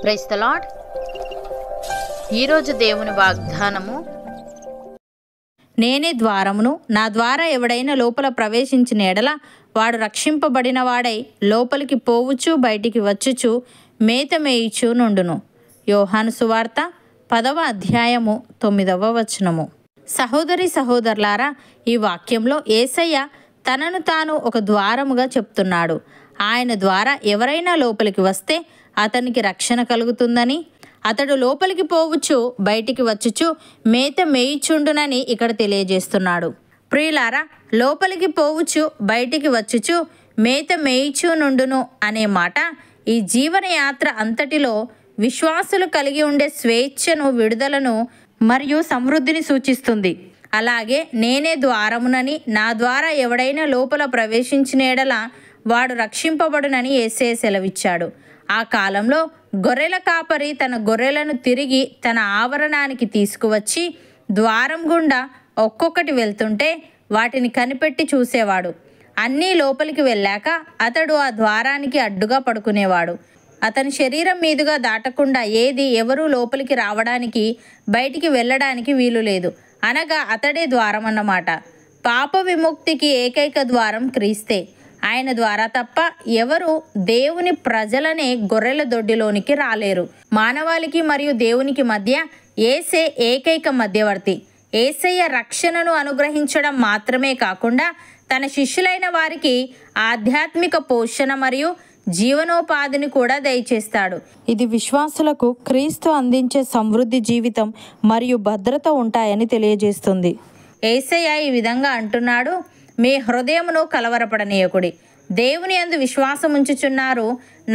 Praise the lord. ఈరోజు దేవుని వాగ్దానము, నేనే ద్వారమును, నా ద్వారా ఎవడైనా లోపల ప్రవేశించిన ఎడల వాడు రక్షింపబడిన వాడై లోపలికి పోవచ్చు, బయటికి వచ్చుచు మేత మేయిచు నుండును. యోహాను సువార్త 10వ అధ్యాయము 9వ వచనము. సహోదరి సహోదరులారా, ఈ వాక్యంలో యేసయ్య తనను తాను ఒక ద్వారముగా చెప్తున్నాడు. ఆయన ద్వారా ఎవరైనా లోపలికి వస్తే అతనికి రక్షణ కలుగుతుందని, అతడు లోపలికి పోవచ్చు, బయటికి వచ్చుచు మేత మేయిచుండునని ఇక్కడ తెలియజేస్తున్నాడు. ప్రియులారా, లోపలికి పోవచ్చు, బయటికి వచ్చుచు మేత మేయిచు నుండును అనే మాట ఈ జీవనయాత్ర అంతటిలో విశ్వాసులు కలిగి ఉండే స్వేచ్ఛను, విడుదలను మరియు సమృద్ధిని సూచిస్తుంది. అలాగే నేనే ద్వారమునని, నా ద్వారా ఎవడైనా లోపల ప్రవేశించిన ఎడల వాడు రక్షింపబడునని యేసయ్య సెలవిచ్చాడు. ఆ కాలంలో గొర్రెల కాపరి తన గొర్రెలను తిరిగి తన ఆవరణానికి తీసుకువచ్చి ద్వారం గుండా ఒక్కొక్కటి వెళ్తుంటే వాటిని కనిపెట్టి చూసేవాడు. అన్నీ లోపలికి వెళ్ళాక అతడు ఆ ద్వారానికి అడ్డుగా పడుకునేవాడు. అతని శరీరం మీదుగా దాటకుండా ఏది ఎవరూ లోపలికి రావడానికి, బయటికి వెళ్ళడానికి వీలు లేదు. అనగా అతడే ద్వారం అన్నమాట. పాప విముక్తికి ఏకైక ద్వారం క్రీస్తే. ఆయన ద్వారా తప్ప ఎవరు దేవుని ప్రజలనే గొర్రెల దొడ్డిలోనికి రాలేరు. మానవాళికి మరియు దేవునికి మధ్య యేసే ఏకైక మధ్యవర్తి. యేసయ్య రక్షణను అనుగ్రహించడం మాత్రమే కాకుండా తన శిష్యులైన వారికి ఆధ్యాత్మిక పోషణ మరియు జీవనోపాధిని కూడా దయచేస్తాడు. ఇది విశ్వాసులకు క్రీస్తు అందించే సమృద్ధి జీవితం మరియు భద్రత ఉంటాయని తెలియజేస్తుంది. యేసయ్య ఈ విధంగా అంటున్నాడు, మీ హృదయమును కలవరపడనీయకుడి. దేవుని యందు విశ్వాసముంచుచున్నారు,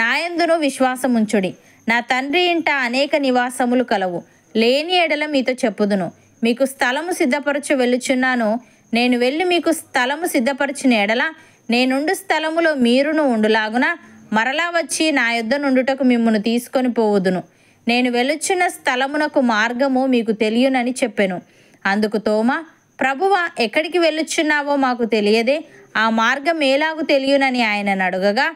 నా యందును విశ్వాసముంచుడి. నా తండ్రి ఇంట అనేక నివాసములు కలవు. లేని ఎడల మీతో చెప్పుదును. మీకు స్థలము సిద్ధపరచు వెళ్ళుచున్నాను. నేను వెళ్ళి మీకు స్థలము సిద్ధపరచిన ఎడల నేనుండు స్థలములో మీరును ఉండులాగున మరలా వచ్చి నా యొద్ద నుండుటకు మిమ్మును తీసుకొని పోవుదును. నేను వెళ్ళుచున్న స్థలమునకు మార్గము మీకు తెలియనని చెప్పెను. అందుకు తోమా, ప్రభువా, ఎక్కడికి వెళ్ళుచున్నావో మాకు తెలియదే, ఆ మార్గం ఎలాగు తెలియనని ఆయనను అడగగా,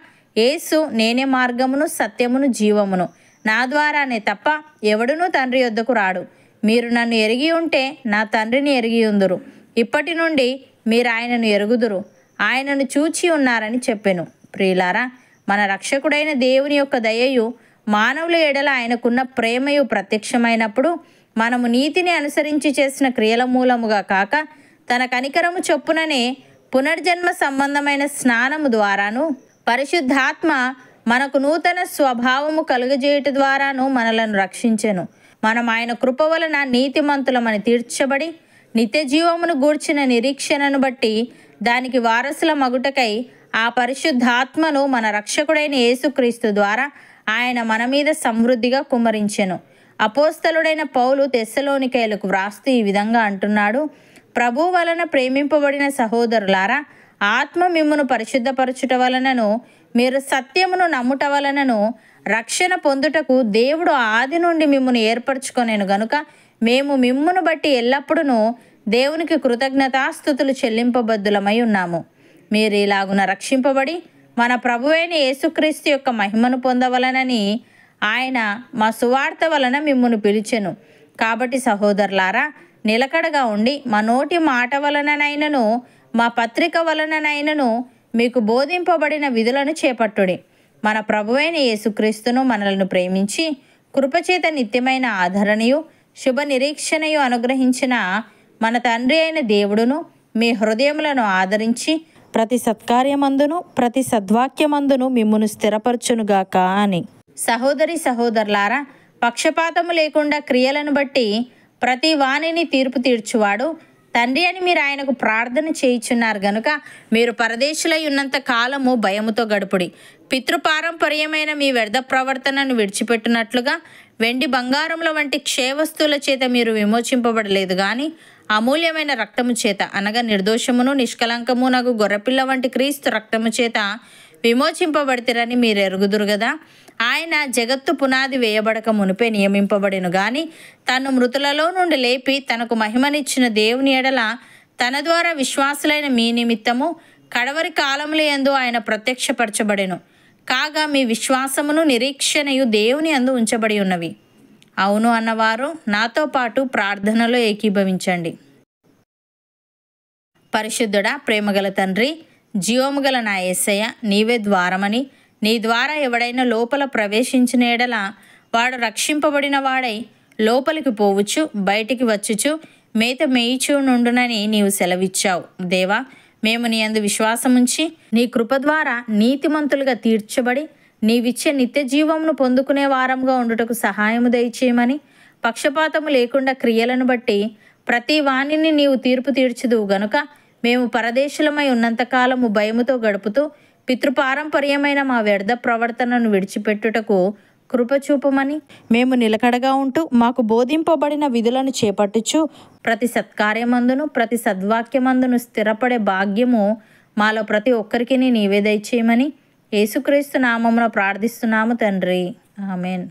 యేసు, నేనే మార్గమును, సత్యమును, జీవమును. నా ద్వారానే తప్ప ఎవడునూ తండ్రి యొద్దకు రాడు. మీరు నన్ను ఎరిగి ఉంటే నా తండ్రిని ఎరిగి ఉందురు. ఇప్పటి నుండి మీరు ఆయనను ఎరుగుదురు, ఆయనను చూచి ఉన్నారని చెప్పెను. ప్రియులారా, మన రక్షకుడైన దేవుని యొక్క దయయు మానవుల ఎడల ఆయనకున్న ప్రేమయు ప్రత్యక్షమైనప్పుడు మనము నీతిని అనుసరించి చేసిన క్రియల మూలముగా కాక తన కనికరము చొప్పుననే పునర్జన్మ సంబంధమైన స్నానము ద్వారాను, పరిశుద్ధాత్మ మనకు నూతన స్వభావము కలుగజేయుట ద్వారాను మనలను రక్షించెను. మనం ఆయన కృప వలన నీతిమంతులమని తీర్చబడి నిత్య జీవమును గూర్చిన నిరీక్షణను బట్టి దానికి వారసుల మగుటకై ఆ పరిశుద్ధాత్మను మన రక్షకుడైన యేసుక్రీస్తు ద్వారా ఆయన మన మీద సమృద్ధిగా కుమ్మరించెను. అపోస్తలుడైన పౌలు తెస్సలోనికైలకు వ్రాస్తూ ఈ విధంగా అంటున్నాడు, ప్రభు వలన ప్రేమింపబడిన సహోదరులారా, ఆత్మ మిమ్మును పరిశుద్ధపరచుట వలనను మీరు సత్యమును నమ్ముట వలనను రక్షణ పొందుటకు దేవుడు ఆది నుండి మిమ్మును ఏర్పరచుకొనెను గనుక మేము మిమ్మును బట్టి ఎల్లప్పుడూ దేవునికి కృతజ్ఞతాస్తుతులు చెల్లింపబద్దులమై ఉన్నాము. మీరు ఇలాగున రక్షింపబడి మన ప్రభువైన యేసుక్రీస్తు యొక్క మహిమను పొందవలనని ఆయన మా సువార్త వలన మిమ్మును పిలిచెను. కాబట్టి సహోదరులారా, నిలకడగా ఉండి మా నోటి మాట వలననైనను మా పత్రిక వలననైనను మీకు బోధింపబడిన విధులను చేపట్టుడి. మన ప్రభువైన యేసుక్రీస్తును మనలను ప్రేమించి కృపచేత నిత్యమైన ఆదరణయు శుభ నిరీక్షణయు అనుగ్రహించిన మన తండ్రి అయిన దేవుడును మీ హృదయములను ఆదరించి ప్రతి సత్కార్యమందును ప్రతి సద్వాక్యమందును మిమ్మును స్థిరపరచునుగాక అని. సహోదరి సహోదరులారా, పక్షపాతము లేకుండా క్రియలను బట్టి ప్రతి వాణిని తీర్పు తీర్చువాడు తండ్రి అని మీరు ఆయనకు ప్రార్థన చేయుచున్నారు గనుక మీరు పరదేశులై ఉన్నంత కాలము భయముతో గడుపుడి. పితృపారంపర్యమైన మీ వ్యర్థ ప్రవర్తనను విడిచిపెట్టినట్లుగా వెండి బంగారముల వంటి క్షయవస్తువుల చేత మీరు విమోచింపబడలేదు కానీ అమూల్యమైన రక్తము చేత, అనగా నిర్దోషమును నిష్కలంకమునగు గొర్రెపిల్ల వంటి క్రీస్తు రక్తము చేత విమోచింపబడితిరని మీరు ఎరుగుదురు కదా. ఆయన జగత్తు పునాది వేయబడక మునిపే నియమింపబడిను గాని తను మృతులలో నుండి లేపి తనకు మహిమనిచ్చిన దేవుని ఎడల తన ద్వారా విశ్వాసులైన మీ నిమిత్తము కడవరి కాలముల యందు ఆయన ప్రత్యక్షపరచబడెను. కాగా మీ విశ్వాసమును నిరీక్షణయు దేవుని అందు ఉంచబడి ఉన్నవి. అవును అన్నవారు నాతో పాటు ప్రార్థనలో ఏకీభవించండి. పరిశుద్ధుడా, ప్రేమగల తండ్రి, జీవముగల నా యేసయ్య, నీవే ద్వారమని, నీ ద్వారా ఎవడైనా లోపల ప్రవేశించిన ఎడల వాడు రక్షింపబడిన వాడై లోపలికి పోవచ్చు, బయటికి వచ్చుచు మేత మేయిచూ నుండునని నీవు సెలవిచ్చావు. దేవా, మేము నీ యందు విశ్వాసముంచి నీ కృప ద్వారా నీతిమంతులుగా తీర్చబడి నీవిచ్చే నిత్య జీవమును పొందుకునే వారంగా ఉండుటకు సహాయము దయచేయమని, పక్షపాతము లేకుండా క్రియలను బట్టి ప్రతి వాణిని నీవు తీర్పు తీర్చుదువు గనుక మేము పరదేశులమై ఉన్నంతకాలము భయముతో గడుపుతూ పితృపారంపర్యమైన మా వ్యర్థ ప్రవర్తనను విడిచిపెట్టుటకు కృపచూపమని, మేము నిలకడగా ఉంటూ మాకు బోధింపబడిన విధులను చేపట్టుచు ప్రతి సత్కార్యమందును ప్రతి సద్వాక్యమందును స్థిరపడే భాగ్యము మాలో ప్రతి ఒక్కరికి నీవే దయచేయమని యేసుక్రీస్తు నామమున ప్రార్థిస్తున్నాము తండ్రి. ఆమెన్.